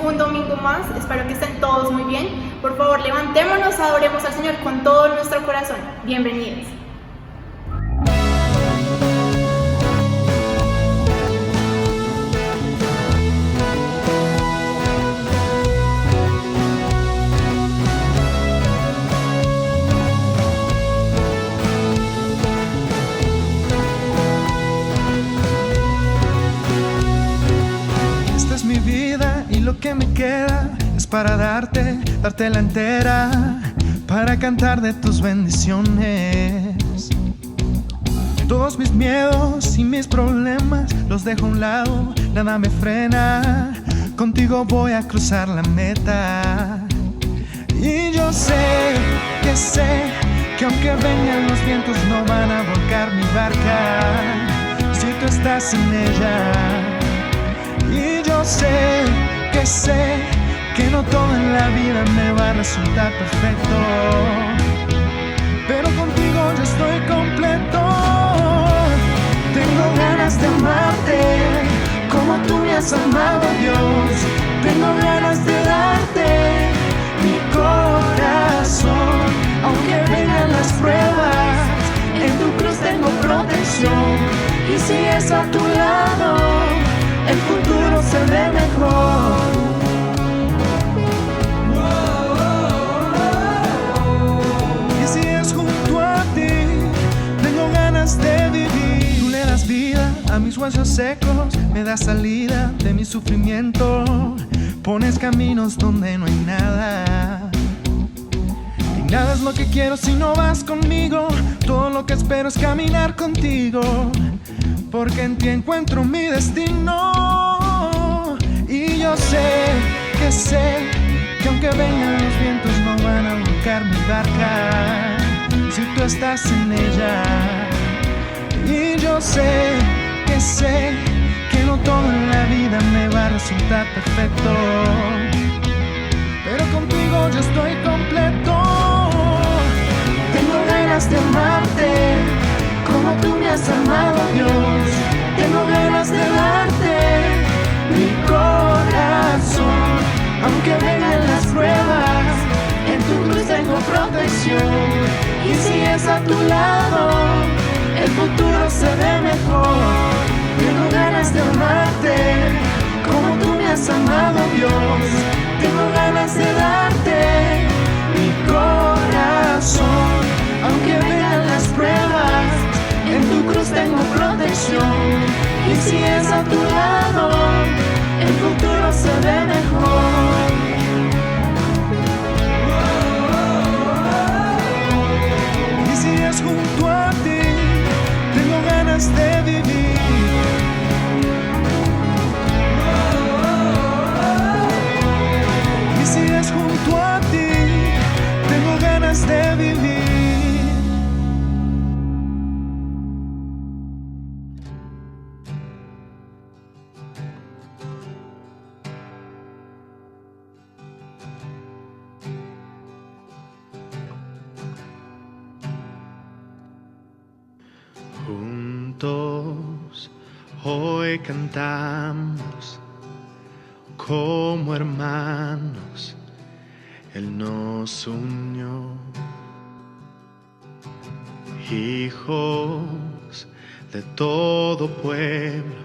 un domingo más. Espero que estén todos muy bien. Por favor, levantémonos, adoremos al Señor con todo nuestro corazón. Bienvenidos. Mi vida y lo que me queda es para darte la entera, para cantar de tus bendiciones. Todos mis miedos y mis problemas los dejo a un lado, nada me frena, contigo voy a cruzar la meta. Y yo sé que aunque vengan los vientos no van a volcar mi barca, si tú estás en ella. Y yo sé que no todo en la vida me va a resultar perfecto, pero contigo yo estoy completo. Tengo ganas de amarte como tú me has amado, Dios. Tengo ganas de darte mi corazón, aunque vengan las pruebas, en tu cruz tengo protección. Y si es a tu lado, el futuro se ve mejor. Y si es junto a ti, tengo ganas de vivir. Tú le das vida a mis huesos secos, me das salida de mi sufrimiento, pones caminos donde no hay nada. Y nada es lo que quiero si no vas conmigo, todo lo que espero es caminar contigo, porque en ti encuentro mi destino. Y yo sé que aunque vengan los vientos no van a volcar mi barca, si tú estás en ella. Y yo sé que no todo en la vida me va a resultar perfecto, pero contigo yo estoy completo. Tengo ganas de amarte como tú me has amado, Dios. Tengo ganas de darte mi corazón, aunque vengan las pruebas, en tu cruz tengo protección. Y si es a tu lado, el futuro se ve mejor. Tengo ganas de amarte como tú me has amado, Dios. Tengo ganas de darte mi corazón, aunque vengan las pruebas, en tu cruz tengo protección. Y si es a tu lado, el futuro se ve mejor. Y si es junto a ti, tengo ganas de vivir. Y si es junto a ti, tengo ganas de vivir. Juntos hoy cantamos como hermanos, Él nos unió. Hijos de todo pueblo,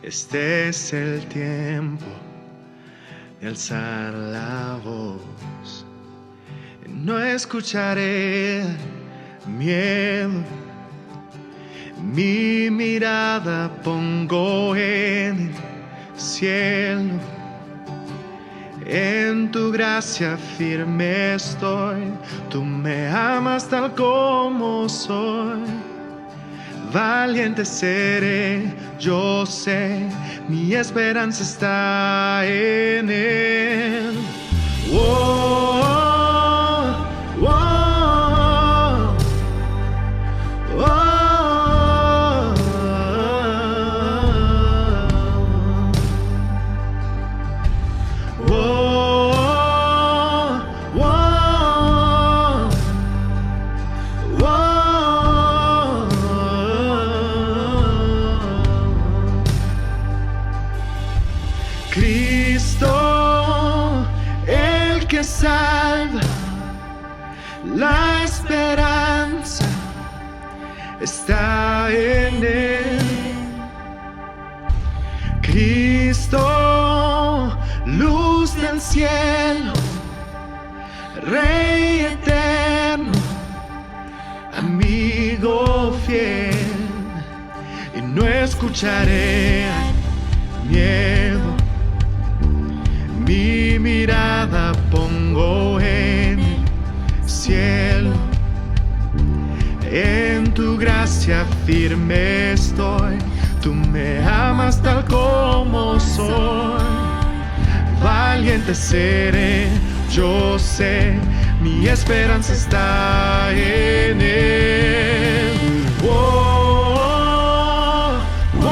este es el tiempo de alzar la voz. No escucharé miedo, mi mirada pongo en el cielo. En tu gracia firme estoy, tú me amas tal como soy. Valiente seré, yo sé, mi esperanza está en Él. Oh, oh, oh. Cristo, el que salva, la esperanza está en Él. Cristo, luz del cielo, Rey eterno, amigo fiel, y no escucharé miedo. Mi mirada pongo en el cielo, en tu gracia firme estoy. Tú me amas tal como soy. Valiente seré, yo sé, mi esperanza está en Él. Oh, oh, oh,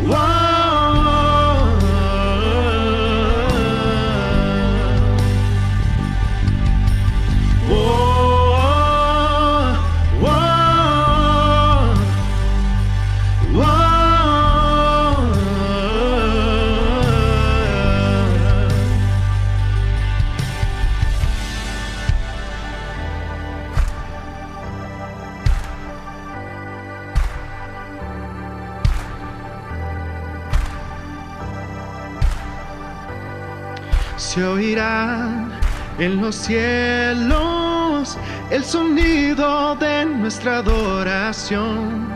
oh. Se oirá en los cielos el sonido de nuestra adoración.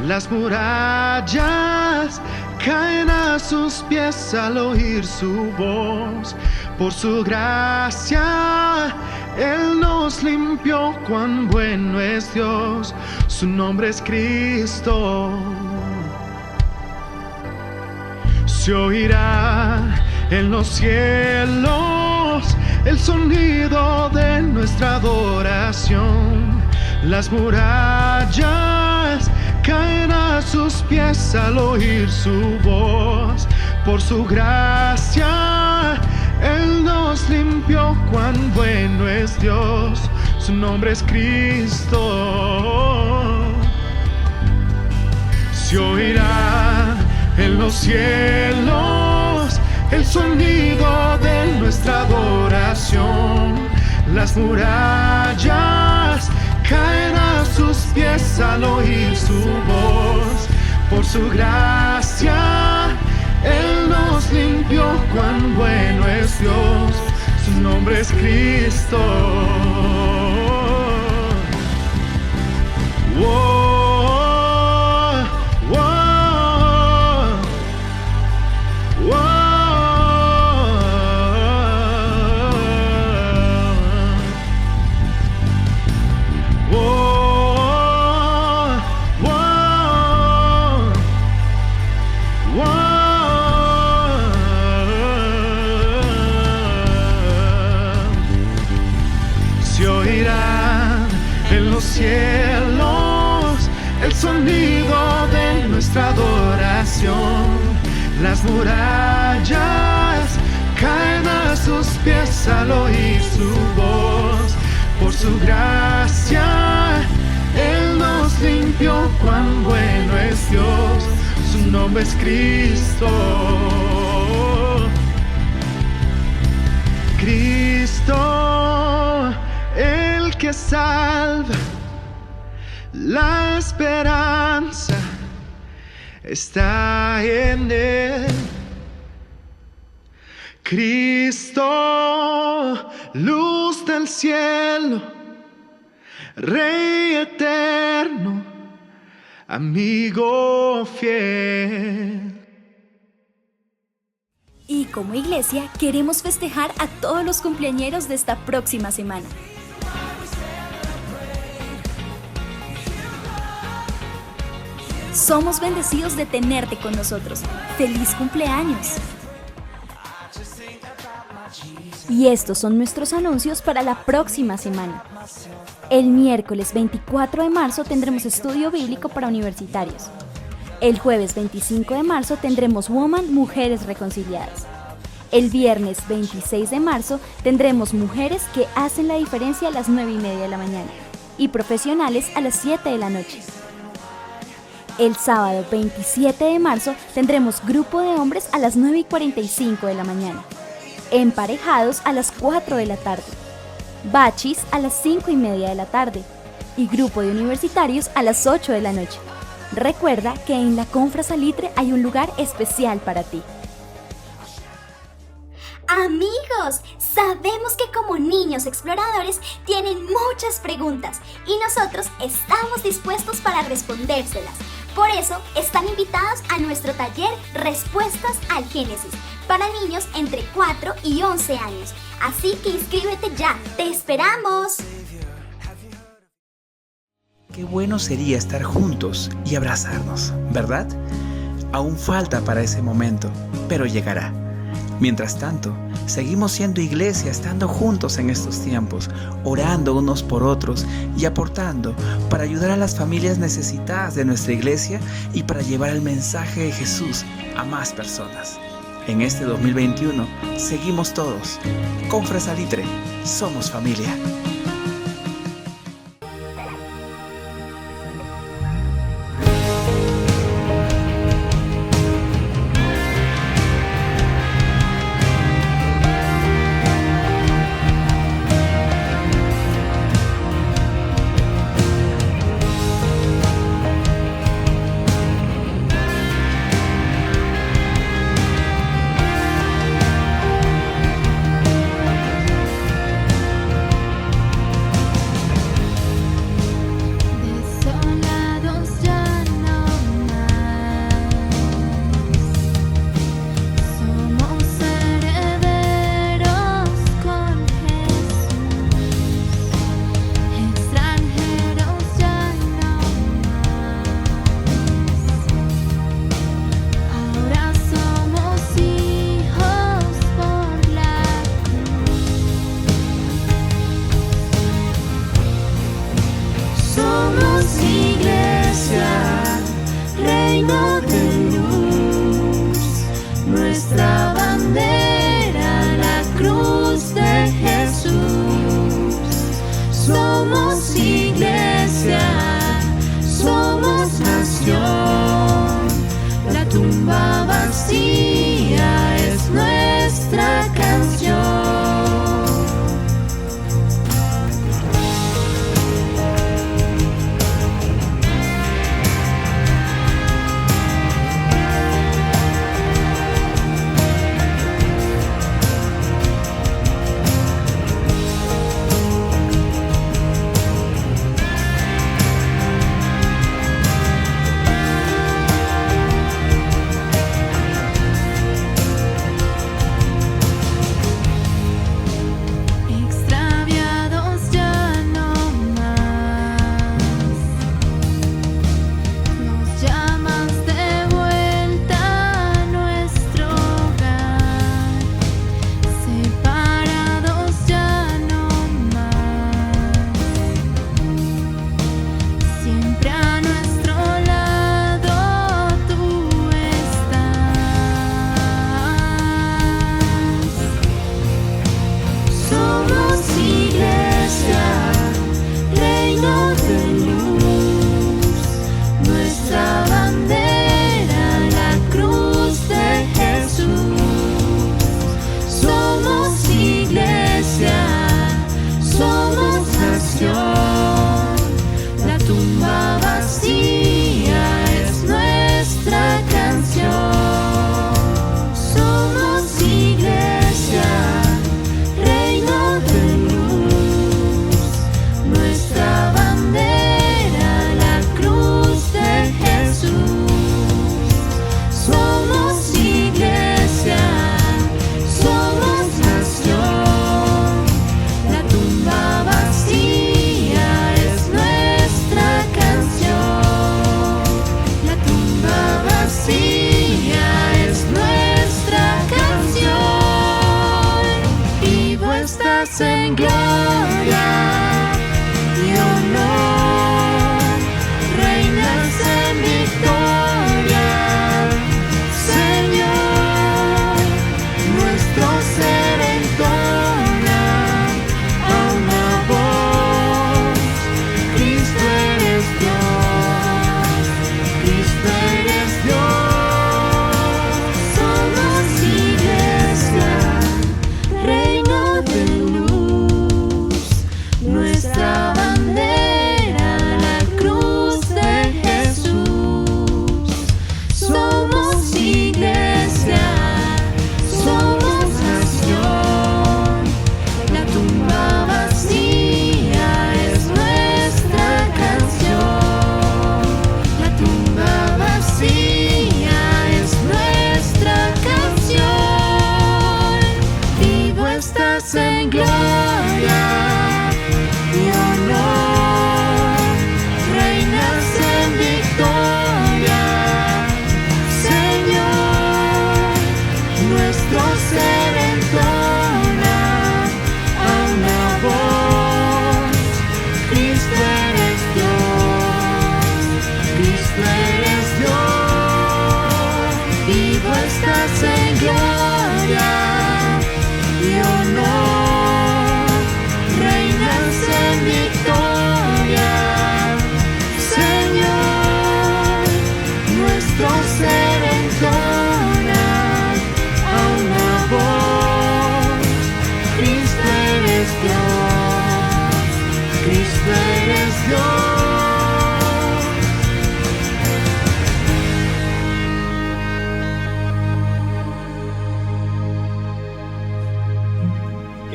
Las murallas caen a sus pies al oír su voz. Por su gracia Él nos limpió, cuán bueno es Dios. Su nombre es Cristo. Se oirá en los cielos el sonido de nuestra adoración. Las murallas caen a sus pies al oír su voz. Por su gracia Él nos limpió, cuán bueno es Dios. Su nombre es Cristo. Se oirá en los cielos el sonido de nuestra adoración. Las murallas caen a sus pies al oír su voz. Por su gracia Él nos limpió, cuán bueno es Dios. Su nombre es Cristo. Oh. Cielos, el sonido de nuestra adoración. Las murallas caen a sus pies al oír su voz. Por su gracia Él nos limpió, cuán bueno es Dios. Su nombre es Cristo. Cristo, el que salva, la esperanza está en Él. Cristo, luz del cielo, Rey eterno, amigo fiel. Y como iglesia queremos festejar a todos los cumpleañeros de esta próxima semana. Somos bendecidos de tenerte con nosotros. ¡Feliz cumpleaños! Y estos son nuestros anuncios para la próxima semana. El miércoles 24 de marzo tendremos estudio bíblico para universitarios. El jueves 25 de marzo tendremos Woman Mujeres Reconciliadas. El viernes 26 de marzo tendremos Mujeres que hacen la diferencia a las 9:30 de la mañana y Profesionales a las 7 de la noche. El sábado 27 de marzo tendremos grupo de hombres a las 9:45 de la mañana, emparejados a las 4 de la tarde, bachis a las 5:30 de la tarde y grupo de universitarios a las 8 de la noche. Recuerda que en la Confra Salitre hay un lugar especial para ti. Amigos, sabemos que como niños exploradores tienen muchas preguntas y nosotros estamos dispuestos para respondérselas. Por eso están invitados a nuestro taller Respuestas al Génesis para niños entre 4 y 11 años. Así que inscríbete ya, ¡te esperamos! Qué bueno sería estar juntos y abrazarnos, ¿verdad? Aún falta para ese momento, pero llegará. Mientras tanto, seguimos siendo iglesia, estando juntos en estos tiempos, orando unos por otros y aportando para ayudar a las familias necesitadas de nuestra iglesia y para llevar el mensaje de Jesús a más personas. En este 2021, seguimos todos. Confra Salitre, somos familia.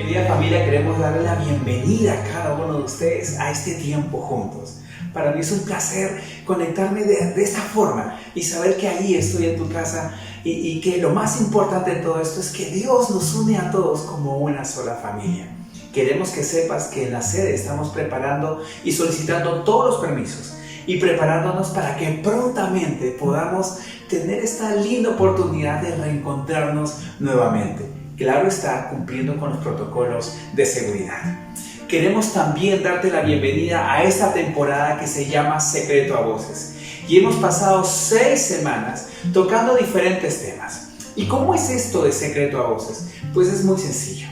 querida familia, queremos darle la bienvenida a cada uno de ustedes a este tiempo juntos. Para mí es un placer conectarme de esta forma y saber que ahí estoy en tu casa y que lo más importante de todo esto es que Dios nos une a todos como una sola familia. Queremos que sepas que en la sede estamos preparando y solicitando todos los permisos y preparándonos para que prontamente podamos tener esta linda oportunidad de reencontrarnos nuevamente. Claro está, cumpliendo con los protocolos de seguridad. Queremos también darte la bienvenida a esta temporada que se llama Secreto a Voces. Y hemos pasado 6 semanas tocando diferentes temas. ¿Y cómo es esto de Secreto a Voces? Pues es muy sencillo.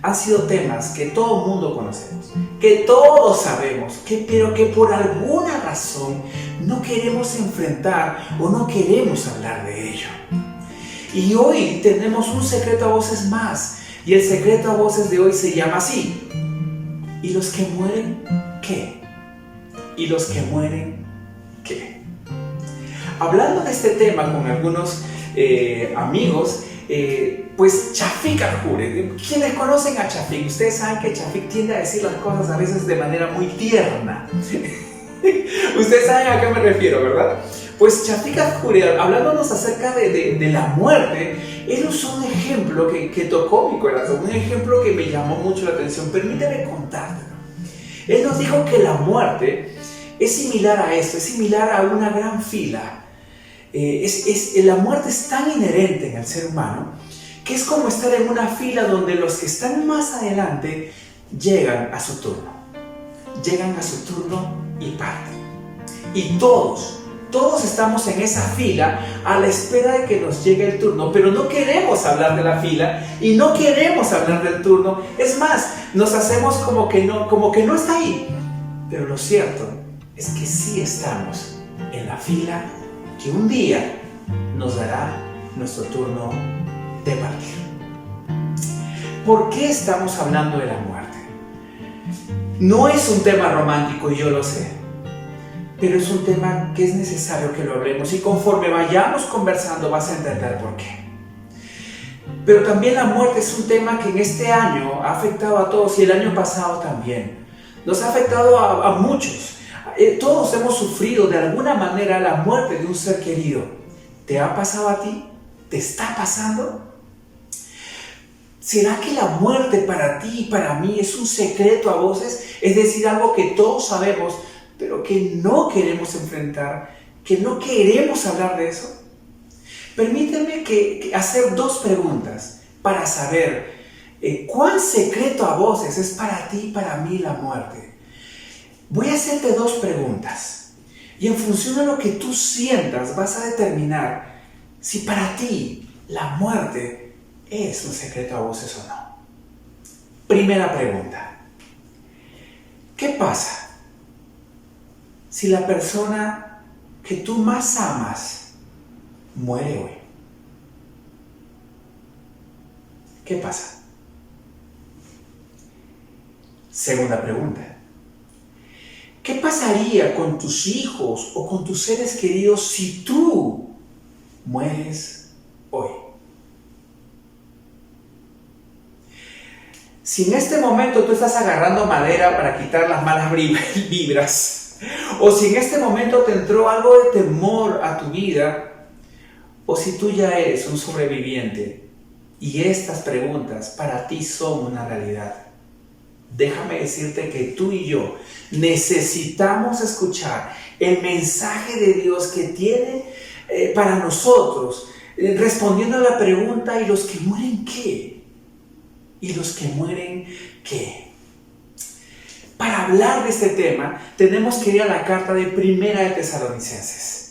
Han sido temas que todo el mundo conocemos, que todos sabemos, pero que por alguna razón no queremos enfrentar o no queremos hablar de ello. Y hoy tenemos un secreto a voces más, y el secreto a voces de hoy se llama así: ¿y los que mueren qué? ¿Y los que mueren qué? Hablando de este tema con algunos amigos, pues Chafik Al-Jure, quienes conocen a Chafik, ustedes saben que Chafik tiende a decir las cosas a veces de manera muy tierna. Ustedes saben a qué me refiero, ¿verdad? Pues Chafik Al-Jure, hablándonos acerca de la muerte, él usó un ejemplo que tocó mi corazón, un ejemplo que me llamó mucho la atención. Permíteme contártelo. Él nos dijo que la muerte es similar a esto, es similar a una gran fila. La muerte es tan inherente en el ser humano que es como estar en una fila donde los que están más adelante llegan a su turno. Llegan a su turno y parten. Y todos estamos en esa fila a la espera de que nos llegue el turno, pero no queremos hablar de la fila y no queremos hablar del turno. Es más, nos hacemos como que no está ahí. Pero lo cierto es que sí estamos en la fila que un día nos dará nuestro turno de partir. ¿Por qué estamos hablando de la muerte? No es un tema romántico, y yo lo sé, pero es un tema que es necesario que lo hablemos, y conforme vayamos conversando vas a entender por qué. Pero también la muerte es un tema que en este año ha afectado a todos, y el año pasado también. Nos ha afectado a muchos. Todos hemos sufrido de alguna manera la muerte de un ser querido. ¿Te ha pasado a ti? ¿Te está pasando? ¿Será que la muerte para ti y para mí es un secreto a voces? Es decir, algo que todos sabemos, pero que no queremos enfrentar, que no queremos hablar de eso. Permíteme hacer 2 preguntas para saber cuán secreto a voces es para ti y para mí la muerte. Voy a hacerte 2 preguntas y en función de lo que tú sientas vas a determinar si para ti la muerte es un secreto a voces o no. Primera pregunta: ¿qué pasa si la persona que tú más amas muere hoy? ¿Qué pasa? Segunda pregunta: ¿qué pasaría con tus hijos o con tus seres queridos si tú mueres hoy? Si en este momento tú estás agarrando madera para quitar las malas vibras, o si en este momento te entró algo de temor a tu vida, o si tú ya eres un sobreviviente y estas preguntas para ti son una realidad, déjame decirte que tú y yo necesitamos escuchar el mensaje de Dios que tiene para nosotros, respondiendo a la pregunta: ¿y los que mueren qué? ¿Y los que mueren qué? Para hablar de este tema tenemos que ir a la carta de Primera de Tesalonicenses.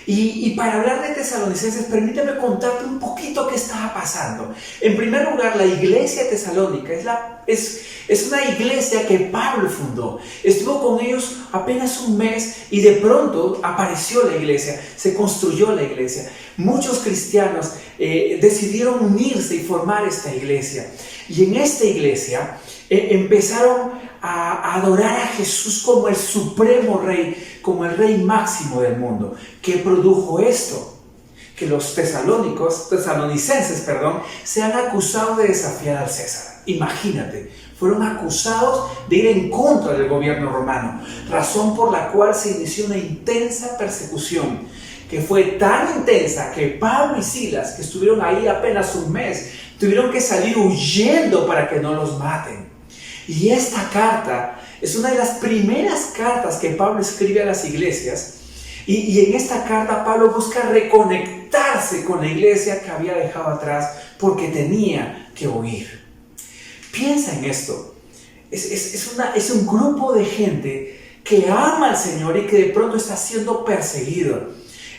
Y para hablar de Tesalonicenses, permíteme contarte un poquito qué estaba pasando. En primer lugar, la iglesia de Tesalónica es una iglesia que Pablo fundó. Estuvo con ellos apenas un mes y de pronto apareció la iglesia, se construyó la iglesia. Muchos cristianos decidieron unirse y formar esta iglesia. Y en esta iglesia empezaron a adorar a Jesús como el supremo rey, como el rey máximo del mundo. ¿Qué produjo esto? que los tesalonicenses, sean acusados de desafiar al César. Imagínate, fueron acusados de ir en contra del gobierno romano, razón por la cual se inició una intensa persecución, que fue tan intensa que Pablo y Silas, que estuvieron ahí apenas un mes, tuvieron que salir huyendo para que no los maten. Y esta carta es una de las primeras cartas que Pablo escribe a las iglesias, y en esta carta Pablo busca reconectarse con la iglesia que había dejado atrás porque tenía que huir. Piensa en esto, es un grupo de gente que ama al Señor y que de pronto está siendo perseguido.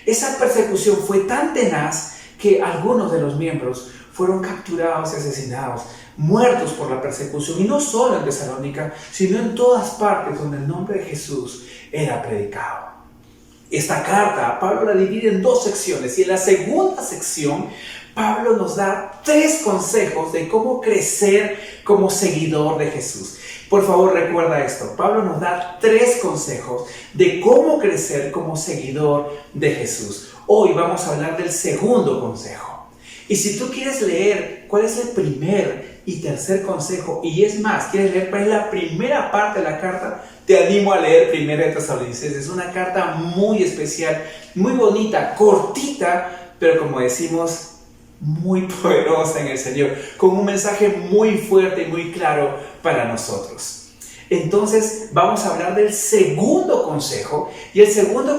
Esa persecución fue tan tenaz que algunos de los miembros fueron capturados y asesinados, muertos por la persecución, y no solo en Tesalónica, sino en todas partes donde el nombre de Jesús era predicado. Esta carta Pablo la divide en 2 secciones, y en la segunda sección Pablo nos da 3 consejos de cómo crecer como seguidor de Jesús. Por favor, recuerda esto. Pablo nos da 3 consejos de cómo crecer como seguidor de Jesús. Hoy vamos a hablar del segundo consejo. Y si tú quieres leer cuál es el primer y tercer consejo, y es más, quieres leer cuál es la primera parte de la carta, te animo a leer 1 de Tesalonicenses. Es una carta muy especial, muy bonita, cortita, pero como decimos, muy poderosa en el Señor, con un mensaje muy fuerte y muy claro para nosotros. Entonces vamos a hablar del segundo consejo, y el segundo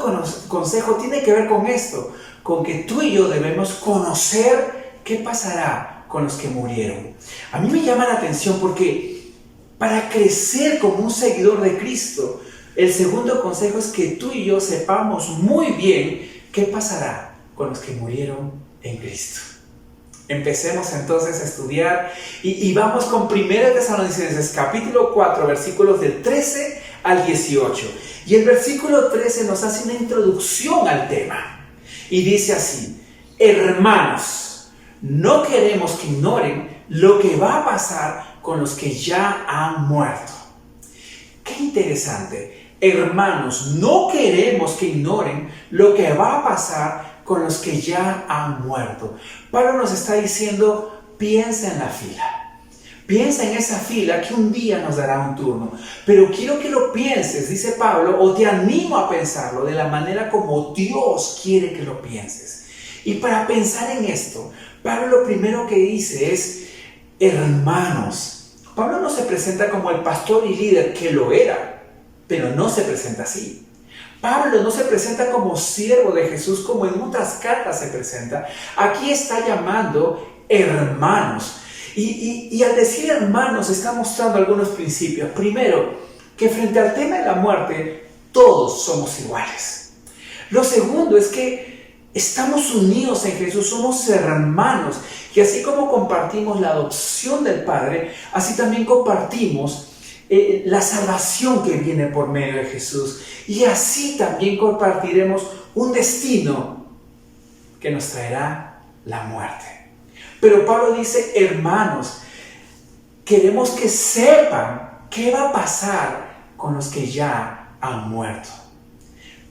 consejo tiene que ver con esto, con que tú y yo debemos conocer qué pasará con los que murieron. A mí me llama la atención porque para crecer como un seguidor de Cristo, el segundo consejo es que tú y yo sepamos muy bien qué pasará con los que murieron en Cristo. Empecemos entonces a estudiar y vamos con 1 Tesalonicenses capítulo 4 versículos del 13 al 18. Y el versículo 13 nos hace una introducción al tema y dice así: hermanos, no queremos que ignoren lo que va a pasar con los que ya han muerto. Qué interesante. Hermanos, no queremos que ignoren lo que va a pasar con los que ya han muerto. Pablo nos está diciendo, piensa en la fila. Piensa en esa fila que un día nos dará un turno. Pero quiero que lo pienses, dice Pablo, o te animo a pensarlo de la manera como Dios quiere que lo pienses. Y para pensar en esto, Pablo lo primero que dice es, hermanos. Pablo no se presenta como el pastor y líder que lo era, pero no se presenta así. Pablo no se presenta como siervo de Jesús como en otras cartas se presenta. Aquí está llamando hermanos. Y al decir hermanos está mostrando algunos principios. Primero, que frente al tema de la muerte, todos somos iguales. Lo segundo es que estamos unidos en Jesús, somos hermanos. Y así como compartimos la adopción del Padre, así también compartimos la salvación que viene por medio de Jesús, y así también compartiremos un destino que nos traerá la muerte. Pero Pablo dice, hermanos, queremos que sepan qué va a pasar con los que ya han muerto.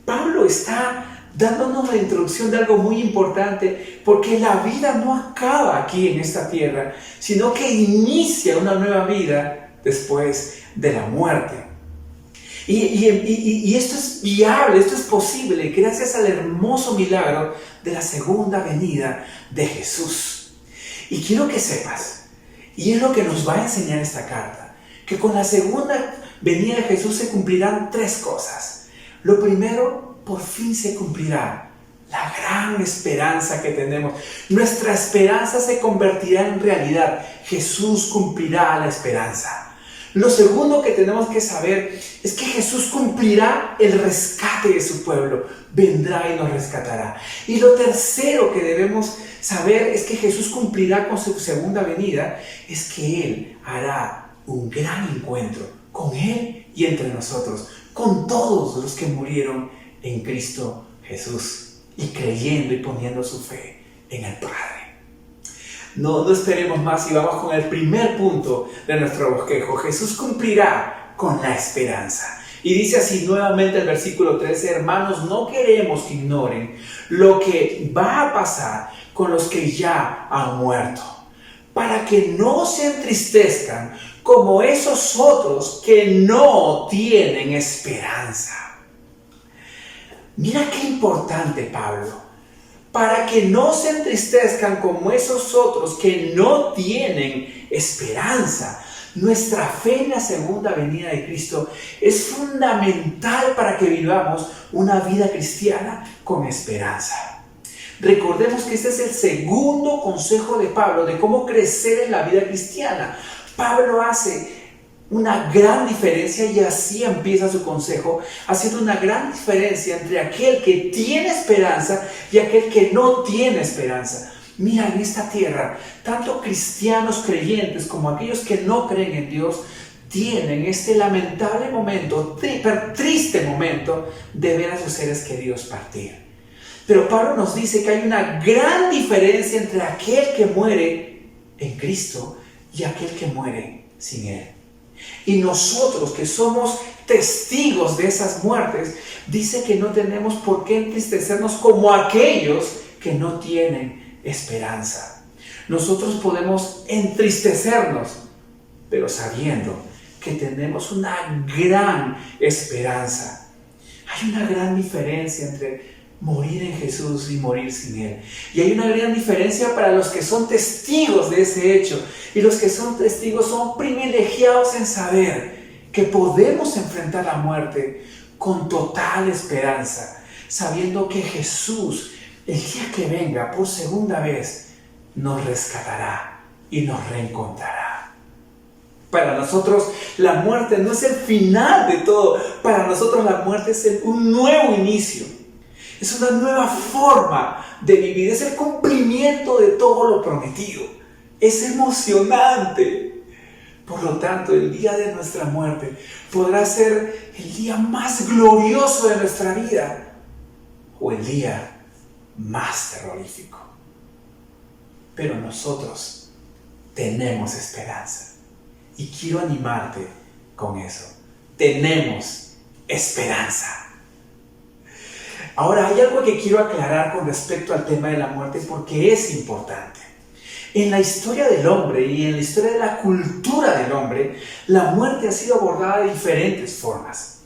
Pablo está dándonos la introducción de algo muy importante, porque la vida no acaba aquí en esta tierra, sino que inicia una nueva vida después de la muerte. Y esto es viable, esto es posible gracias al hermoso milagro de la segunda venida de Jesús. Y quiero que sepas, y es lo que nos va a enseñar esta carta, que con la segunda venida de Jesús se cumplirán 3 cosas. Lo primero, por fin se cumplirá la gran esperanza que tenemos. Nuestra esperanza se convertirá en realidad. Jesús cumplirá la esperanza. Lo segundo que tenemos que saber es que Jesús cumplirá el rescate de su pueblo, vendrá y nos rescatará. Y lo tercero que debemos saber es que Jesús cumplirá con su segunda venida, es que Él hará un gran encuentro con Él y entre nosotros, con todos los que murieron en Cristo Jesús y creyendo y poniendo su fe en el Padre. No esperemos más y vamos con el primer punto de nuestro bosquejo. Jesús cumplirá con la esperanza. Y dice así nuevamente el versículo 13, hermanos, no queremos que ignoren lo que va a pasar con los que ya han muerto, para que no se entristezcan como esos otros que no tienen esperanza. Mira qué importante, Pablo. Para que no se entristezcan como esos otros que no tienen esperanza. Nuestra fe en la segunda venida de Cristo es fundamental para que vivamos una vida cristiana con esperanza. Recordemos que este es el segundo consejo de Pablo de cómo crecer en la vida cristiana. Pablo hace una gran diferencia, y así empieza su consejo, haciendo una gran diferencia entre aquel que tiene esperanza y aquel que no tiene esperanza. Mira, en esta tierra, tanto cristianos creyentes como aquellos que no creen en Dios tienen este lamentable momento, triste momento de ver a sus seres queridos partir. Pero Pablo nos dice que hay una gran diferencia entre aquel que muere en Cristo y aquel que muere sin Él. Y nosotros que somos testigos de esas muertes, dice que no tenemos por qué entristecernos como aquellos que no tienen esperanza. Nosotros podemos entristecernos, pero sabiendo que tenemos una gran esperanza. Hay una gran diferencia entre morir en Jesús y morir sin Él. Y hay una gran diferencia para los que son testigos de ese hecho. Y los que son testigos son privilegiados en saber que podemos enfrentar la muerte con total esperanza, sabiendo que Jesús, el día que venga por segunda vez, nos rescatará y nos reencontrará. Para nosotros la muerte no es el final de todo. Para nosotros la muerte es un nuevo inicio. Es una nueva forma de vivir, es el cumplimiento de todo lo prometido. Es emocionante. Por lo tanto, el día de nuestra muerte podrá ser el día más glorioso de nuestra vida o el día más terrorífico. Pero nosotros tenemos esperanza. Y quiero animarte con eso. Tenemos esperanza. Ahora, hay algo que quiero aclarar con respecto al tema de la muerte porque es importante. En la historia del hombre y en la historia de la cultura del hombre, la muerte ha sido abordada de diferentes formas.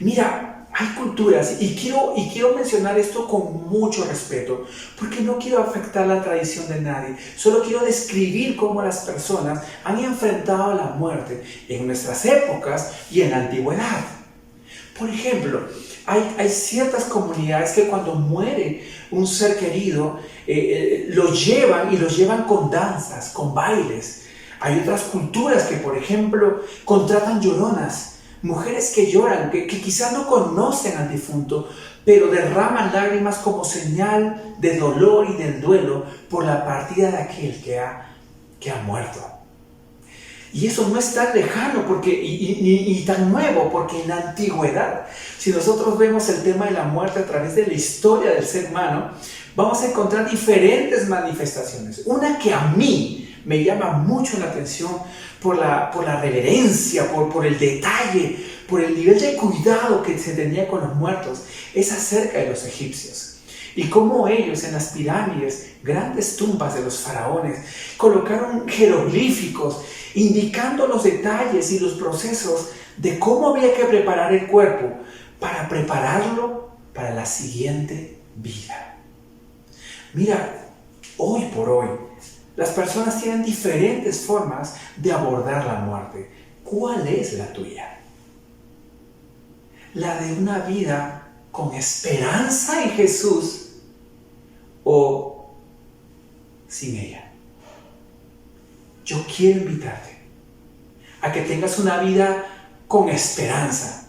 Mira, hay culturas, y quiero mencionar esto con mucho respeto, porque no quiero afectar la tradición de nadie. Solo quiero describir cómo las personas han enfrentado la muerte en nuestras épocas y en la antigüedad. Por ejemplo, hay ciertas comunidades que cuando muere un ser querido, lo llevan con danzas, con bailes. Hay otras culturas que, por ejemplo, contratan lloronas, mujeres que lloran, que quizás no conocen al difunto, pero derraman lágrimas como señal de dolor y del duelo por la partida de aquel que ha muerto. Y eso no es tan lejano ni tan nuevo, porque en la antigüedad, si nosotros vemos el tema de la muerte a través de la historia del ser humano, vamos a encontrar diferentes manifestaciones. Una que a mí me llama mucho la atención por la reverencia, por el detalle, por el nivel de cuidado que se tenía con los muertos, es acerca de los egipcios. Y cómo ellos en las pirámides, grandes tumbas de los faraones, colocaron jeroglíficos indicando los detalles y los procesos de cómo había que preparar el cuerpo para prepararlo para la siguiente vida. Mira, hoy por hoy, las personas tienen diferentes formas de abordar la muerte. ¿Cuál es la tuya? ¿La de una vida con esperanza en Jesús o sin ella? Yo quiero invitarte a que tengas una vida con esperanza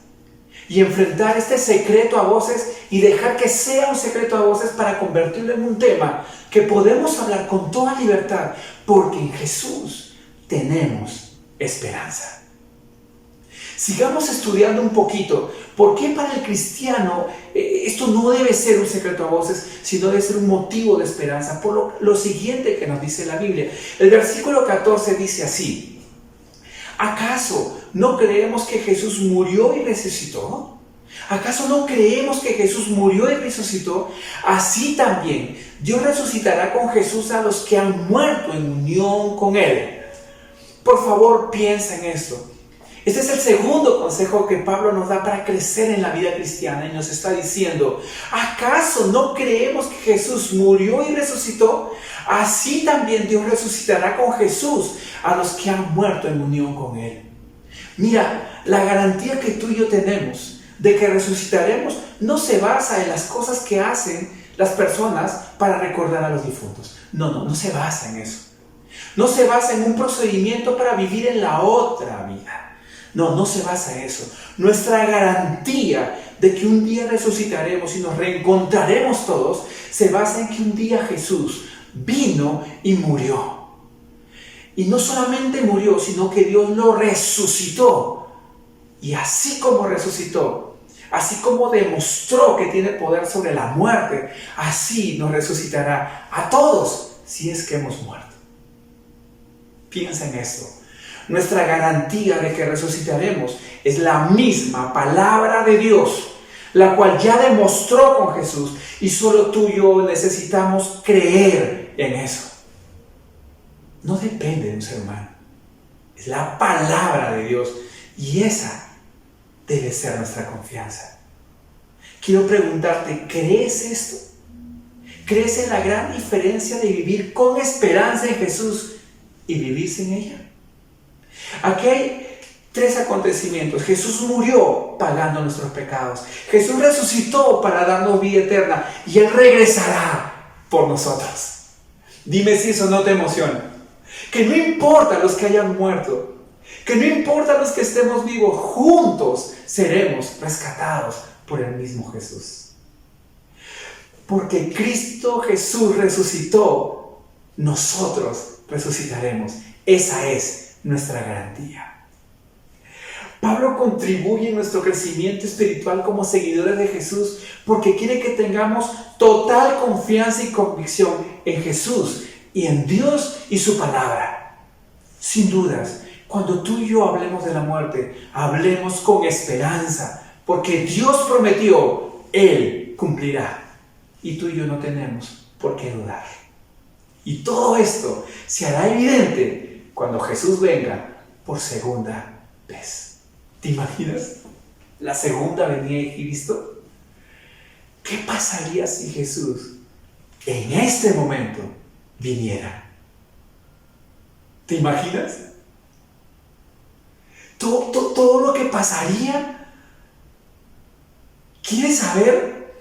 y enfrentar este secreto a voces y dejar que sea un secreto a voces para convertirlo en un tema que podemos hablar con toda libertad, porque en Jesús tenemos esperanza. Sigamos estudiando un poquito por qué para el cristiano esto no debe ser un secreto a voces, sino debe ser un motivo de esperanza, por lo siguiente que nos dice la Biblia. El versículo 14 dice así: ¿Acaso no creemos que Jesús murió y resucitó? ¿Acaso no creemos que Jesús murió y resucitó? Así también Dios resucitará con Jesús a los que han muerto en unión con Él. Por favor, piensa en esto. Este es el segundo consejo que Pablo nos da para crecer en la vida cristiana y nos está diciendo: ¿acaso no creemos que Jesús murió y resucitó? Así también Dios resucitará con Jesús a los que han muerto en unión con Él. Mira, la garantía que tú y yo tenemos de que resucitaremos no se basa en las cosas que hacen las personas para recordar a los difuntos. No se basa en eso. No se basa en un procedimiento para vivir en la otra vida. No se basa en eso. Nuestra garantía de que un día resucitaremos y nos reencontraremos todos se basa en que un día Jesús vino y murió. Y no solamente murió, sino que Dios lo resucitó. Y así como resucitó, así como demostró que tiene poder sobre la muerte, así nos resucitará a todos si es que hemos muerto. Piensa en esto. Nuestra garantía de que resucitaremos es la misma palabra de Dios, la cual ya demostró con Jesús, y solo tú y yo necesitamos creer en eso. No depende de un ser humano, es la palabra de Dios, y esa debe ser nuestra confianza. Quiero preguntarte, ¿crees esto? ¿Crees en la gran diferencia de vivir con esperanza en Jesús y vivir sin ella? Aquí hay 3 acontecimientos. Jesús murió pagando nuestros pecados. Jesús resucitó para darnos vida eterna, y Él regresará por nosotros. Dime si eso no te emociona. Que no importa los que hayan muerto, que no importa los que estemos vivos, juntos seremos rescatados por el mismo Jesús. Porque Cristo Jesús resucitó, nosotros resucitaremos. Esa es nuestra garantía. Pablo contribuye en nuestro crecimiento espiritual como seguidores de Jesús porque quiere que tengamos total confianza y convicción en Jesús y en Dios y su palabra. Sin dudas, cuando tú y yo hablemos de la muerte, hablemos con esperanza, porque Dios prometió, Él cumplirá, y tú y yo no tenemos por qué dudar. Y todo esto se hará evidente cuando Jesús venga por segunda vez. ¿Te imaginas la segunda venida de Cristo? ¿Qué pasaría si Jesús en este momento viniera? ¿Te imaginas? Todo lo que pasaría. ¿Quieres saber?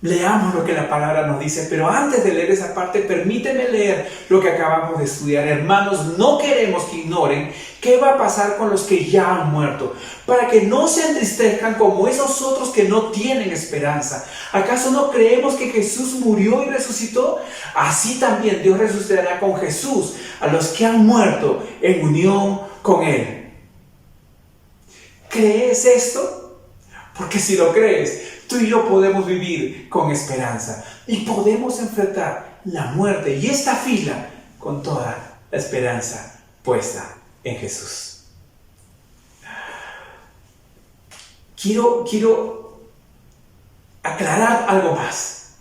Leamos lo que la palabra nos dice, pero antes de leer esa parte, permíteme leer lo que acabamos de estudiar. Hermanos, no queremos que ignoren qué va a pasar con los que ya han muerto, para que no se entristezcan como esos otros que no tienen esperanza. ¿Acaso no creemos que Jesús murió y resucitó? Así también Dios resucitará con Jesús a los que han muerto en unión con Él. ¿Crees esto? Porque si lo crees, tú y yo podemos vivir con esperanza y podemos enfrentar la muerte y esta fila con toda la esperanza puesta en Jesús. Quiero aclarar algo más.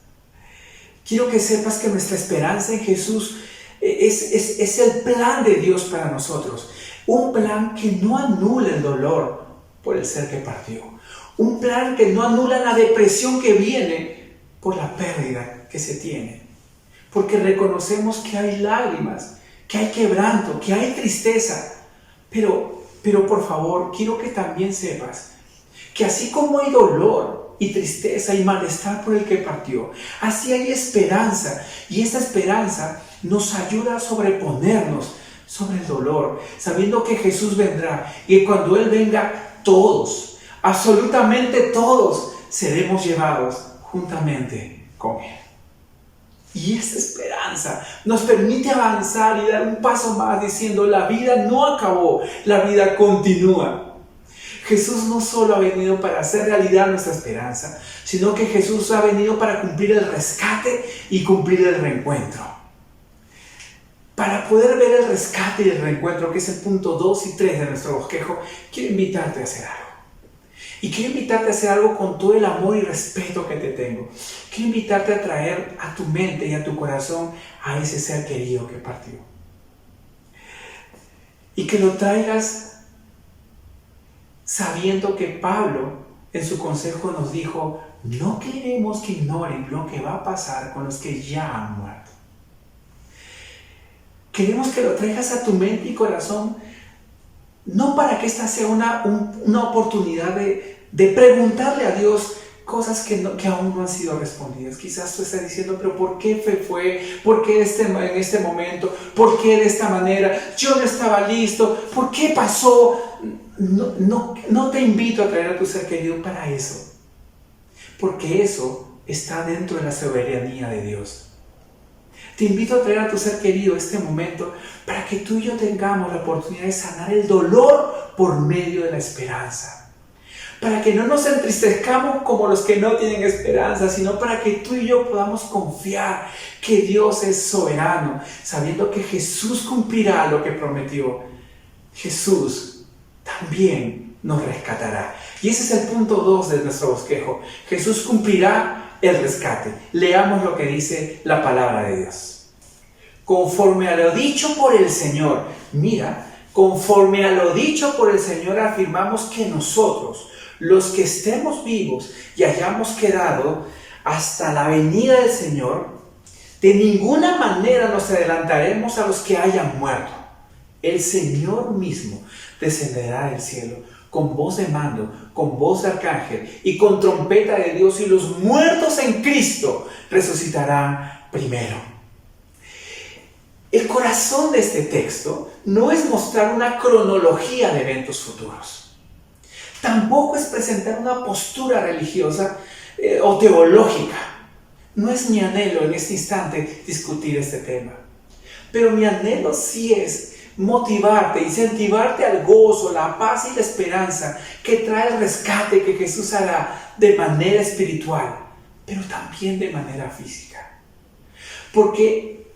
Quiero que sepas que nuestra esperanza en Jesús es el plan de Dios para nosotros. Un plan que no anula el dolor por el ser que partió. Un plan que no anula la depresión que viene por la pérdida que se tiene. Porque reconocemos que hay lágrimas, que hay quebranto, que hay tristeza. Pero por favor, quiero que también sepas que así como hay dolor y tristeza y malestar por el que partió, así hay esperanza. Y esa esperanza nos ayuda a sobreponernos sobre el dolor, sabiendo que Jesús vendrá y cuando Él venga, todos, absolutamente todos, seremos llevados juntamente con Él. Y esta esperanza nos permite avanzar y dar un paso más diciendo: la vida no acabó, la vida continúa. Jesús no solo ha venido para hacer realidad nuestra esperanza, sino que Jesús ha venido para cumplir el rescate y cumplir el reencuentro. para poder ver el rescate y el reencuentro, que es el punto 2 y 3 de nuestro bosquejo, quiero invitarte a hacer algo. Y quiero invitarte a hacer algo con todo el amor y respeto que te tengo. Quiero invitarte a traer a tu mente y a tu corazón a ese ser querido que partió. Y que lo traigas sabiendo que Pablo en su consejo nos dijo: no queremos que ignoren lo que va a pasar con los que ya han muerto. Queremos que lo traigas a tu mente y corazón, no para que esta sea una oportunidad de preguntarle a Dios cosas que aún no han sido respondidas. Quizás tú estás diciendo: pero ¿por qué fue? ¿Por qué en este momento? ¿Por qué de esta manera? Yo no estaba listo. ¿Por qué pasó? No te invito a traer a tu ser querido para eso, porque eso está dentro de la soberanía de Dios. Te invito a traer a tu ser querido este momento para que tú y yo tengamos la oportunidad de sanar el dolor por medio de la esperanza. Para que no nos entristezcamos como los que no tienen esperanza, sino para que tú y yo podamos confiar que Dios es soberano, sabiendo que Jesús cumplirá lo que prometió. Jesús también nos rescatará. Y ese es el punto 2 de nuestro bosquejo. Jesús cumplirá el rescate. Leamos lo que dice la palabra de Dios. Conforme a lo dicho por el Señor, mira, conforme a lo dicho por el Señor, afirmamos que nosotros, los que estemos vivos y hayamos quedado hasta la venida del Señor, de ninguna manera nos adelantaremos a los que hayan muerto. El Señor mismo descenderá del cielo con voz de mando, con voz de arcángel y con trompeta de Dios, y los muertos en Cristo resucitarán primero. El corazón de este texto no es mostrar una cronología de eventos futuros. Tampoco es presentar una postura religiosa o teológica. No es mi anhelo en este instante discutir este tema. Pero mi anhelo sí es motivarte, incentivarte al gozo, la paz y la esperanza que trae el rescate que Jesús hará de manera espiritual, pero también de manera física. Porque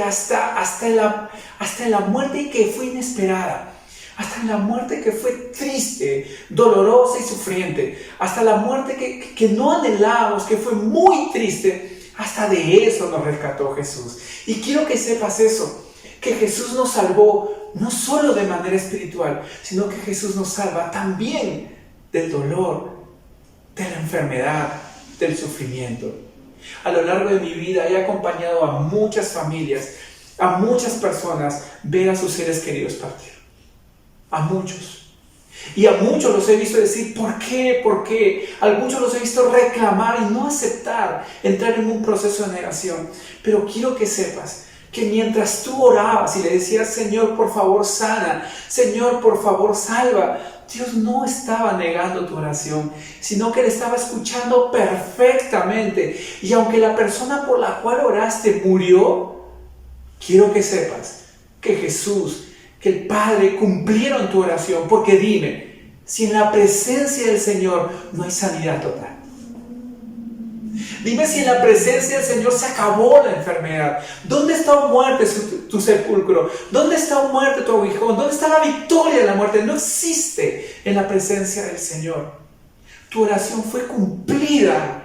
hasta en la muerte que fue inesperada, hasta en la muerte que fue triste, dolorosa y sufriente, hasta la muerte que no anhelábamos, que fue muy triste, hasta de eso nos rescató Jesús. Y quiero que sepas eso, que Jesús nos salvó no solo de manera espiritual, sino que Jesús nos salva también del dolor, de la enfermedad, del sufrimiento. A lo largo de mi vida he acompañado a muchas familias, a muchas personas ver a sus seres queridos partir. A muchos. Y a muchos los he visto decir: ¿por qué? ¿Por qué? A muchos los he visto reclamar y no aceptar, entrar en un proceso de negación. Pero quiero que sepas que mientras tú orabas y le decías: Señor, por favor, sana, Señor, por favor, salva, Dios no estaba negando tu oración, sino que le estaba escuchando perfectamente. Y aunque la persona por la cual oraste murió, quiero que sepas que Jesús, que el Padre cumplieron tu oración. Porque dime, si en la presencia del Señor no hay sanidad total. Dime si en la presencia del Señor se acabó la enfermedad. ¿Dónde está muerte tu sepulcro? ¿Dónde está muerte tu aguijón? ¿Dónde está la victoria de la muerte? No existe en la presencia del Señor. Tu oración fue cumplida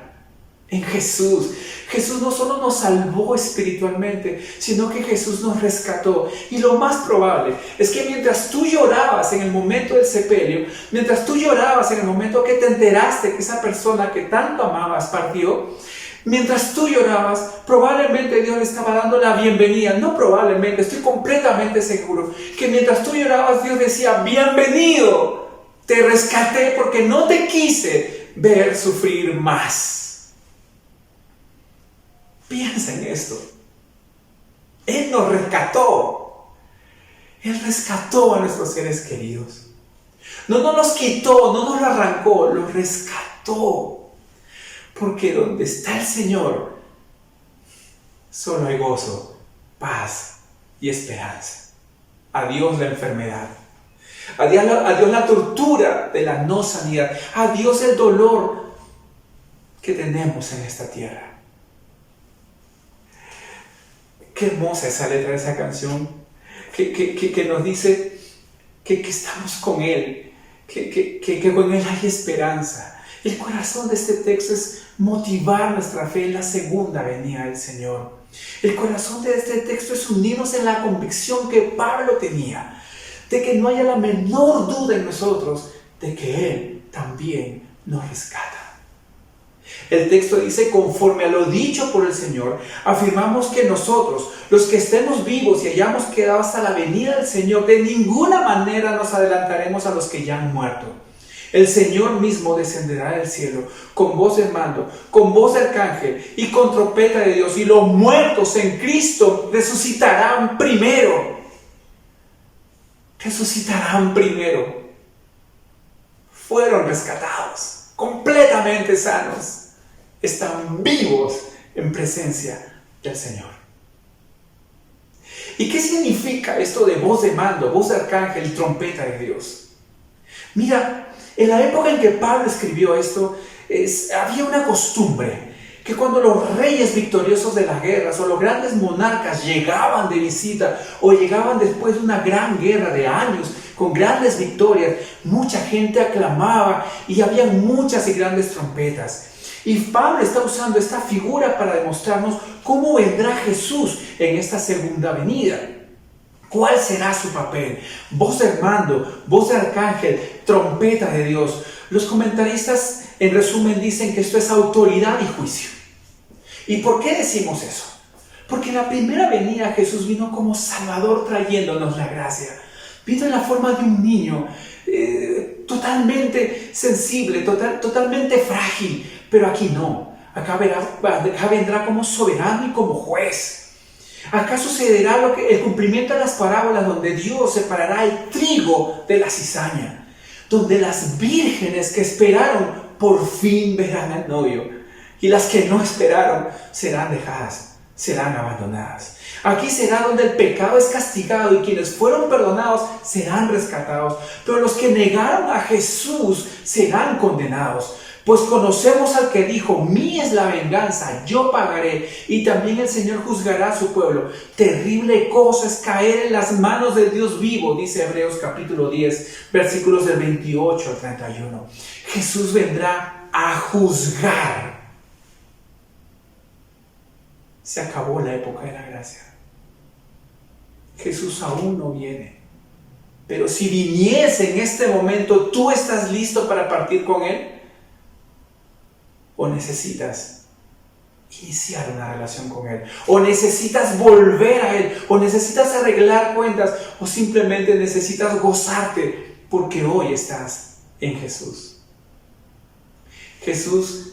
en Jesús. Jesús no solo nos salvó espiritualmente, sino que Jesús nos rescató. Y lo más probable es que mientras tú llorabas en el momento del sepelio, mientras tú llorabas en el momento que te enteraste que esa persona que tanto amabas partió, mientras tú llorabas, probablemente Dios le estaba dando la bienvenida. No probablemente, estoy completamente seguro que mientras tú llorabas, Dios decía: bienvenido, te rescaté porque no te quise ver sufrir más. Piensa en esto. Él nos rescató. Él rescató a nuestros seres queridos. No nos los quitó, no nos lo arrancó, los rescató. Porque donde está el Señor, solo hay gozo, paz y esperanza. Adiós la enfermedad. Adiós la tortura de la no sanidad. Adiós el dolor que tenemos en esta tierra. Qué hermosa esa letra de esa canción, que nos dice que estamos con Él, que con Él hay esperanza. El corazón de este texto es motivar nuestra fe en la segunda venida del Señor. El corazón de este texto es unirnos en la convicción que Pablo tenía, de que no haya la menor duda en nosotros de que Él también nos rescata. El texto dice: conforme a lo dicho por el Señor, afirmamos que nosotros, los que estemos vivos y hayamos quedado hasta la venida del Señor, de ninguna manera nos adelantaremos a los que ya han muerto. El Señor mismo descenderá del cielo con voz de mando, con voz de arcángel y con trompeta de Dios, y los muertos en Cristo resucitarán primero. Resucitarán primero. Fueron rescatados, completamente sanos. Están vivos en presencia del Señor. ¿Y qué significa esto de voz de mando, voz de arcángel y trompeta de Dios? Mira, en la época en que Pablo escribió esto, había una costumbre que cuando los reyes victoriosos de las guerras o los grandes monarcas llegaban de visita o llegaban después de una gran guerra de años con grandes victorias, mucha gente aclamaba y había muchas y grandes trompetas. Y Pablo está usando esta figura para demostrarnos cómo vendrá Jesús en esta segunda venida. ¿Cuál será su papel? Voz de mando, voz de arcángel, trompeta de Dios. Los comentaristas en resumen dicen que esto es autoridad y juicio. ¿Y por qué decimos eso? Porque en la primera venida Jesús vino como Salvador trayéndonos la gracia. Vino en la forma de un niño totalmente sensible, totalmente frágil. Pero aquí no. Acá vendrá como soberano y como juez. Acá sucederá el cumplimiento de las parábolas donde Dios separará el trigo de la cizaña, donde las vírgenes que esperaron por fin verán al novio y las que no esperaron serán dejadas, serán abandonadas. Aquí será donde el pecado es castigado y quienes fueron perdonados serán rescatados, pero los que negaron a Jesús serán condenados. Pues conocemos al que dijo: mía es la venganza, yo pagaré. Y también el Señor juzgará a su pueblo. Terrible cosa es caer en las manos del Dios vivo, dice Hebreos capítulo 10, versículos del 28 al 31. Jesús vendrá a juzgar. Se acabó la época de la gracia. Jesús aún no viene. Pero si viniese en este momento, ¿tú estás listo para partir con Él? ¿O necesitas iniciar una relación con Él? ¿O necesitas volver a Él? ¿O necesitas arreglar cuentas? ¿O simplemente necesitas gozarte porque hoy estás en Jesús? Jesús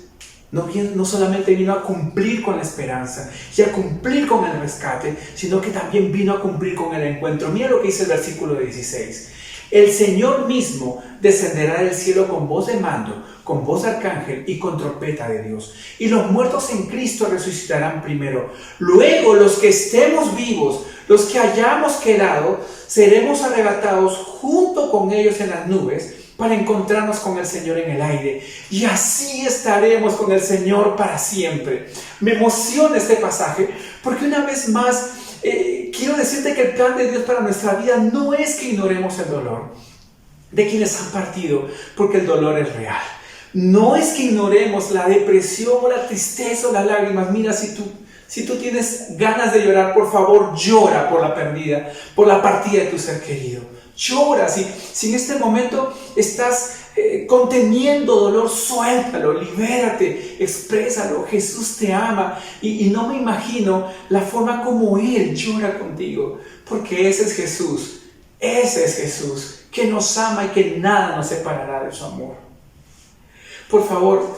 no solamente vino a cumplir con la esperanza y a cumplir con el rescate, sino que también vino a cumplir con el encuentro. Mira lo que dice el versículo 16. El Señor mismo descenderá del cielo con voz de mando, con voz de arcángel y con trompeta de Dios. Y los muertos en Cristo resucitarán primero. Luego los que estemos vivos, los que hayamos quedado, seremos arrebatados junto con ellos en las nubes para encontrarnos con el Señor en el aire. Y así estaremos con el Señor para siempre. Me emociona este pasaje porque una vez más quiero decirte que el plan de Dios para nuestra vida no es que ignoremos el dolor de quienes han partido, porque el dolor es real. No es que ignoremos la depresión o la tristeza o las lágrimas. Mira, si tú tienes ganas de llorar, por favor, llora por la pérdida, por la partida de tu ser querido. Llora. Si en este momento estás conteniendo dolor, suéltalo, libérate, exprésalo. Jesús te ama y no me imagino la forma como Él llora contigo, porque ese es Jesús que nos ama y que nada nos separará de su amor. Por favor,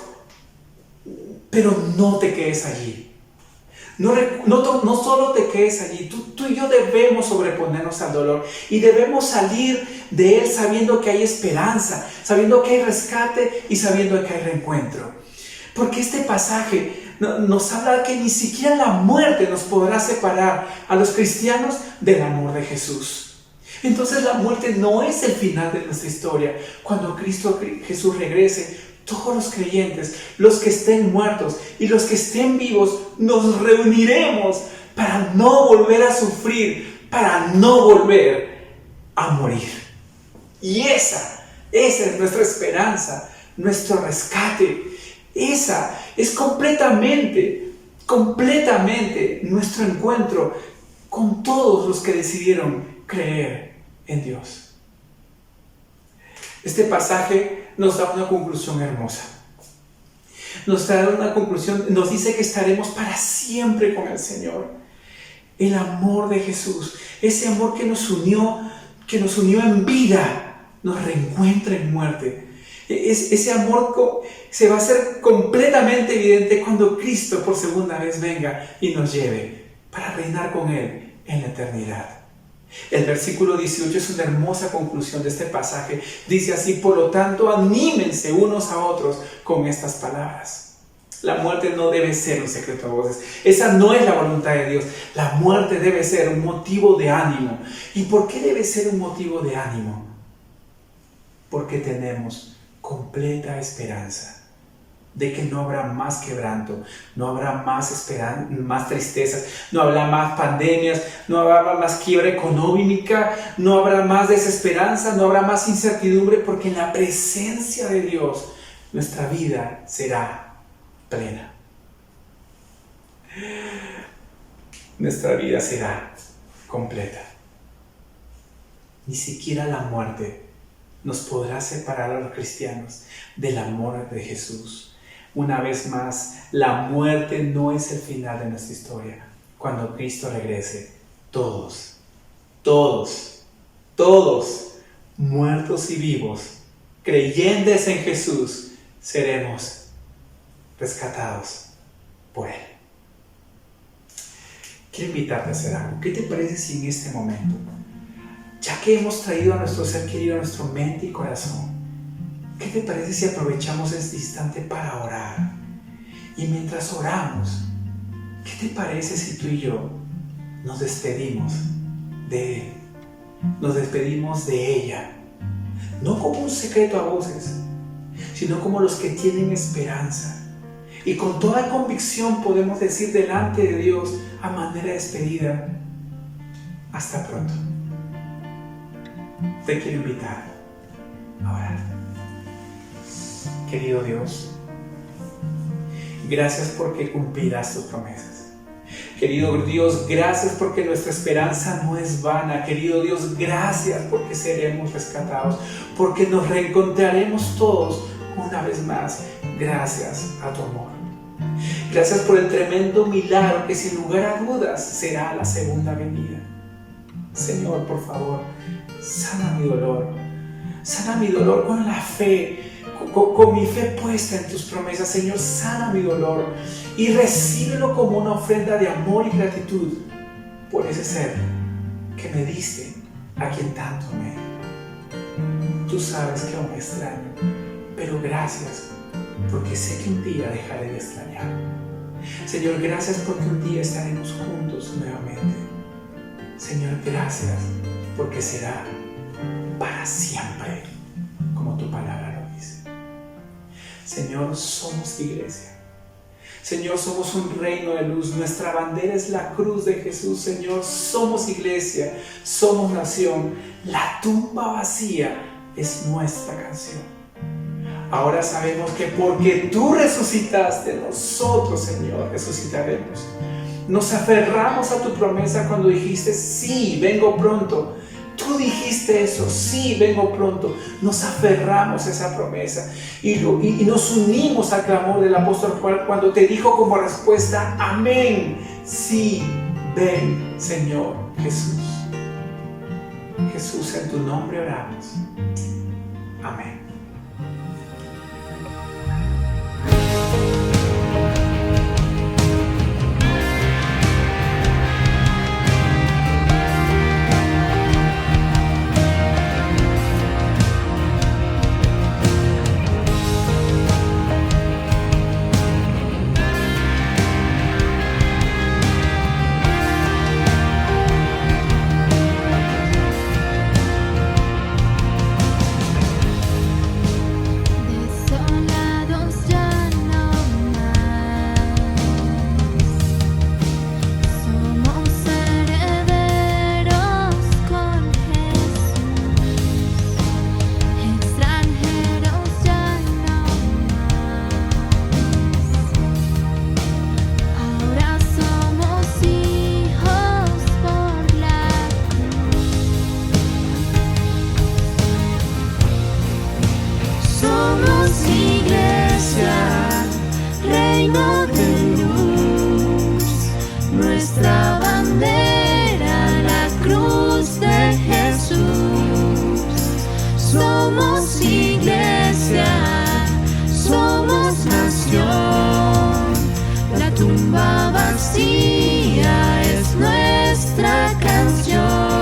pero no te quedes allí. No solo te quedes allí. Tú y yo debemos sobreponernos al dolor y debemos salir de él sabiendo que hay esperanza, sabiendo que hay rescate y sabiendo que hay reencuentro. Porque este pasaje nos habla que ni siquiera la muerte nos podrá separar a los cristianos del amor de Jesús. Entonces la muerte no es el final de nuestra historia. Cuando Cristo Jesús regrese, todos los creyentes, los que estén muertos y los que estén vivos, nos reuniremos para no volver a sufrir, para no volver a morir. Y esa es nuestra esperanza, nuestro rescate. Esa es completamente nuestro encuentro con todos los que decidieron creer en Dios. Este pasaje nos da una conclusión hermosa. Nos da una conclusión, nos dice que estaremos para siempre con el Señor. El amor de Jesús, ese amor que nos unió en vida, nos reencuentra en muerte. Ese amor se va a hacer completamente evidente cuando Cristo por segunda vez venga y nos lleve para reinar con Él en la eternidad. El versículo 18 es una hermosa conclusión de este pasaje. Dice así: por lo tanto, anímense unos a otros con estas palabras. La muerte no debe ser un secreto a voces. Esa no es la voluntad de Dios. La muerte debe ser un motivo de ánimo. ¿Y por qué debe ser un motivo de ánimo? Porque tenemos completa esperanza de que no habrá más quebranto, no habrá más tristezas, no habrá más pandemias, no habrá más quiebra económica, no habrá más desesperanza, no habrá más incertidumbre, porque en la presencia de Dios nuestra vida será plena. Nuestra vida será completa. Ni siquiera la muerte nos podrá separar a los cristianos del amor de Jesús. Una vez más, la muerte no es el final de nuestra historia. Cuando Cristo regrese, todos, muertos y vivos, creyentes en Jesús, seremos rescatados por Él. Quiero invitarte a hacer algo. ¿Qué te parece si en este momento, ya que hemos traído a nuestro ser querido a nuestra mente y corazón, qué te parece si aprovechamos este instante para orar? Y mientras oramos, ¿qué te parece si tú y yo nos despedimos de Él? Nos despedimos de ella. No como un secreto a voces, sino como los que tienen esperanza. Y con toda convicción podemos decir delante de Dios a manera de despedida: hasta pronto. Te quiero invitar a orar. Querido Dios, gracias porque cumplirás tus promesas. Querido Dios, gracias porque nuestra esperanza no es vana. Querido Dios, gracias porque seremos rescatados, porque nos reencontraremos todos una vez más gracias a tu amor. Gracias por el tremendo milagro que sin lugar a dudas será la segunda venida. Señor, por favor, sana mi dolor con la fe, con mi fe puesta en tus promesas. Señor, sana mi dolor y recíbelo como una ofrenda de amor y gratitud por ese ser que me diste, a quien tanto amé. Tú sabes que aún me extraño, pero gracias porque sé que un día dejaré de extrañar. Señor, gracias porque un día estaremos juntos nuevamente. Señor, gracias porque será para siempre, como tu palabra lo dice. Señor, somos iglesia. Señor, somos un reino de luz. Nuestra bandera es la cruz de Jesús. Señor, somos iglesia, somos nación. La tumba vacía es nuestra canción. Ahora sabemos que porque tú resucitaste, nosotros, Señor, resucitaremos. Nos aferramos a tu promesa cuando dijiste: sí, vengo pronto. Tú dijiste eso: sí, vengo pronto. Nos aferramos a esa promesa y nos unimos al clamor del apóstol Juan cuando te dijo como respuesta: amén, sí, ven, Señor Jesús. Jesús, en tu nombre oramos. Amén. nuestra bandera, la cruz de Jesús. Somos iglesia, somos nación, la tumba vacía es nuestra canción.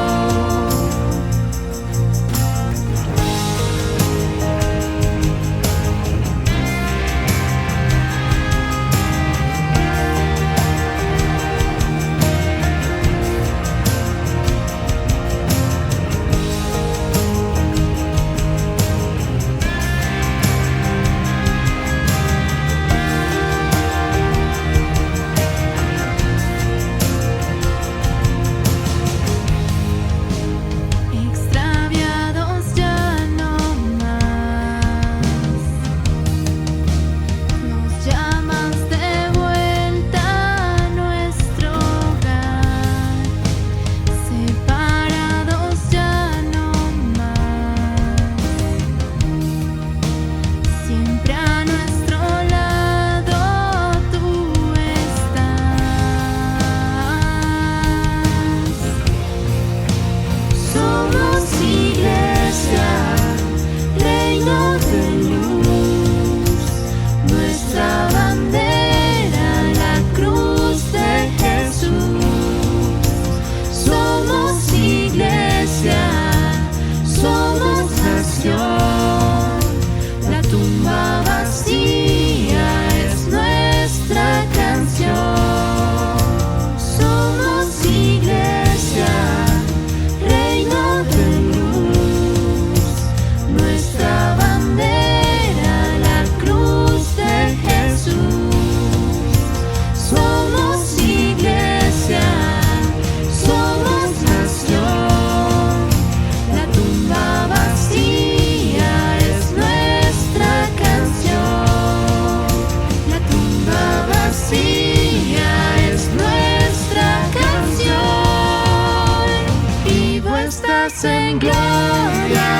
En gloria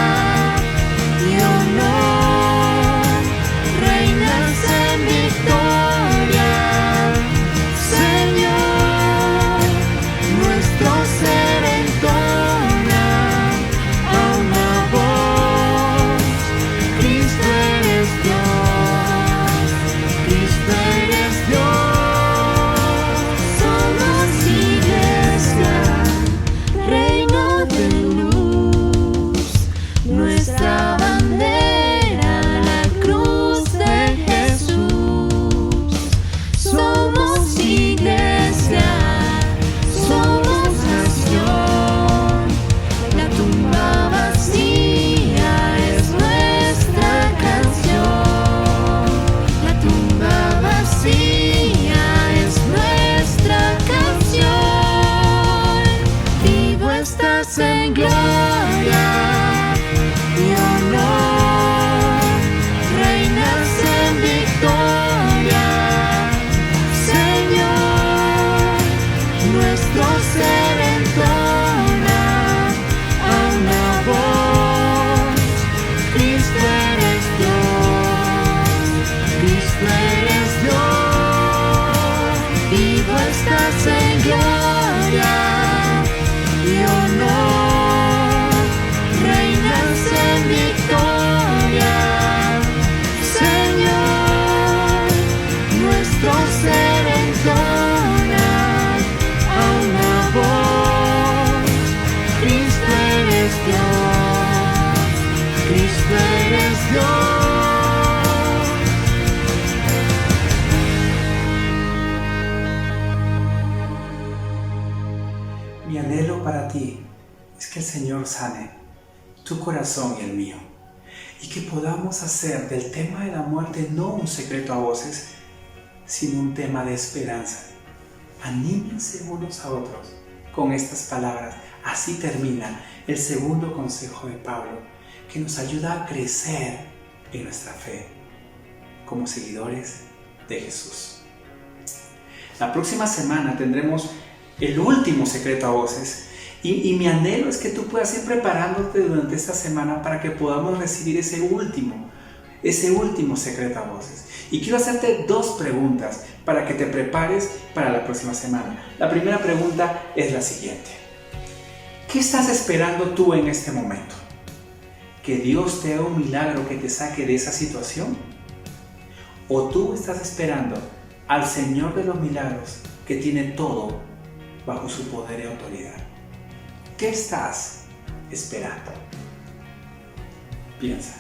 y honor, reinas en victoria, Señor, nuestro ser entona a una voz: Cristo eres Dios, Cristo eres Dios. Somos iglesia, reino de luz, nuestra bandera, la cruz de Jesús. Somos iglesia, somos nación, la tumba vacía es nuestra canción. La tumba vacía es nuestra canción. Vivo estás en gloria y honor, reinas en victoria, Señor, nuestro ser entona a una voz: Cristo eres Dios, Cristo eres Dios. Vivo estás en gloria y honor, reinas en victoria, Señor, nuestro ser entona a una voz: Cristo eres Dios, Cristo eres Dios. Mi anhelo para ti es que el Señor sane tu corazón y el mío, y que podamos hacer del tema de la muerte no un secreto a voces, sino un tema de esperanza. Anímense unos a otros con estas palabras. Así termina el segundo consejo de Pablo, que nos ayuda a crecer en nuestra fe como seguidores de Jesús. La próxima semana tendremos el último secreto a voces, y mi anhelo es que tú puedas ir preparándote durante esta semana para que podamos recibir ese último secreto a voces, Y quiero hacerte 2 preguntas para que te prepares para la próxima semana. La primera pregunta es la siguiente. ¿Qué estás esperando tú en este momento? ¿Que Dios te haga un milagro que te saque de esa situación? ¿O tú estás esperando al Señor de los milagros que tiene todo bajo su poder y autoridad? ¿Qué estás esperando? Piensa.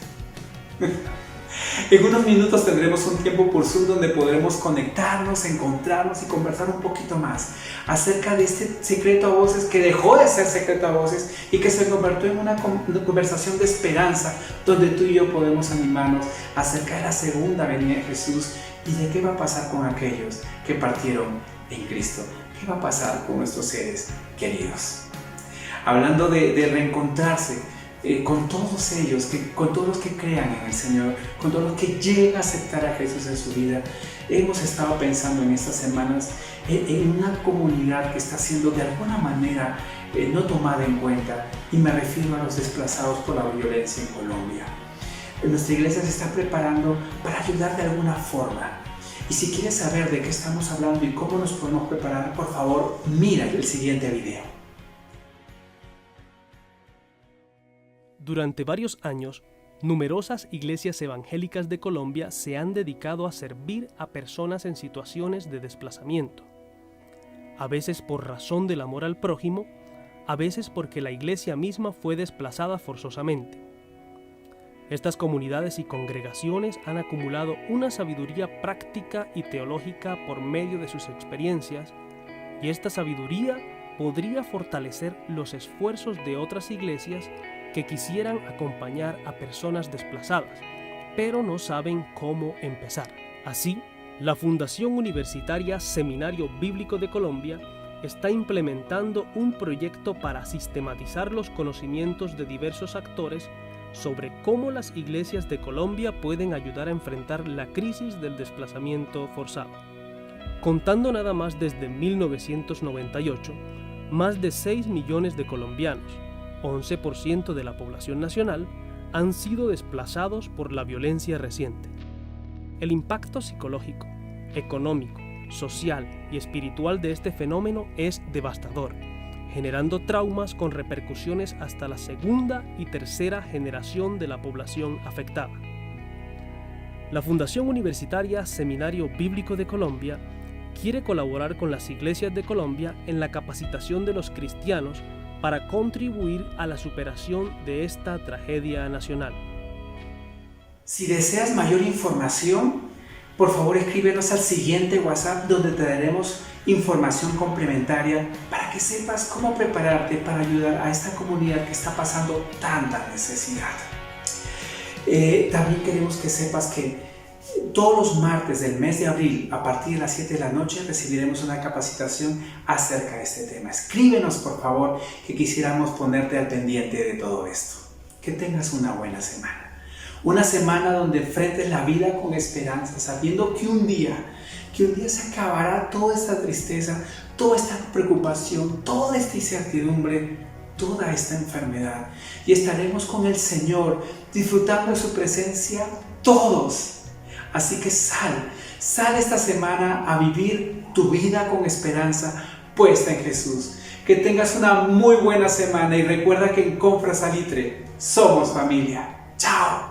En unos minutos tendremos un tiempo por Zoom donde podremos conectarnos, encontrarnos y conversar un poquito más acerca de este secreto a voces que dejó de ser secreto a voces y que se convirtió en una conversación de esperanza donde tú y yo podemos animarnos acerca de la segunda venida de Jesús y de qué va a pasar con aquellos que partieron en Cristo. ¿Qué va a pasar con nuestros seres queridos? Hablando de reencontrarse con todos ellos, con todos los que crean en el Señor, con todos los que lleguen a aceptar a Jesús en su vida. Hemos estado pensando en estas semanas en una comunidad que está siendo de alguna manera no tomada en cuenta, y me refiero a los desplazados por la violencia en Colombia. Nuestra iglesia se está preparando para ayudar de alguna forma. Y si quieres saber de qué estamos hablando y cómo nos podemos preparar, por favor, mira el siguiente video. Durante varios años, numerosas iglesias evangélicas de Colombia se han dedicado a servir a personas en situaciones de desplazamiento, a veces por razón del amor al prójimo, a veces porque la iglesia misma fue desplazada forzosamente. Estas comunidades y congregaciones han acumulado una sabiduría práctica y teológica por medio de sus experiencias, y esta sabiduría podría fortalecer los esfuerzos de otras iglesias que quisieran acompañar a personas desplazadas, pero no saben cómo empezar. Así, la Fundación Universitaria Seminario Bíblico de Colombia está implementando un proyecto para sistematizar los conocimientos de diversos actores sobre cómo las iglesias de Colombia pueden ayudar a enfrentar la crisis del desplazamiento forzado. Contando nada más desde 1998, más de 6 millones de colombianos, 11% de la población nacional, han sido desplazados por la violencia reciente. El impacto psicológico, económico, social y espiritual de este fenómeno es devastador, generando traumas con repercusiones hasta la segunda y tercera generación de la población afectada. La Fundación Universitaria Seminario Bíblico de Colombia quiere colaborar con las iglesias de Colombia en la capacitación de los cristianos para contribuir a la superación de esta tragedia nacional. Si deseas mayor información, por favor escríbenos al siguiente WhatsApp donde te daremos información complementaria para que sepas cómo prepararte para ayudar a esta comunidad que está pasando tanta necesidad. También queremos que sepas que todos los martes del mes de abril, a partir de las 7 de la noche, recibiremos una capacitación acerca de este tema. Escríbenos, por favor, que quisiéramos ponerte al pendiente de todo esto. Que tengas una buena semana. Una semana donde enfrentes la vida con esperanza, sabiendo que un día se acabará toda esta tristeza, toda esta preocupación, toda esta incertidumbre, toda esta enfermedad. Y estaremos con el Señor, disfrutando de su presencia todos. Así que sal esta semana a vivir tu vida con esperanza puesta en Jesús. Que tengas una muy buena semana y recuerda que en Confra Salitre somos familia. ¡Chao!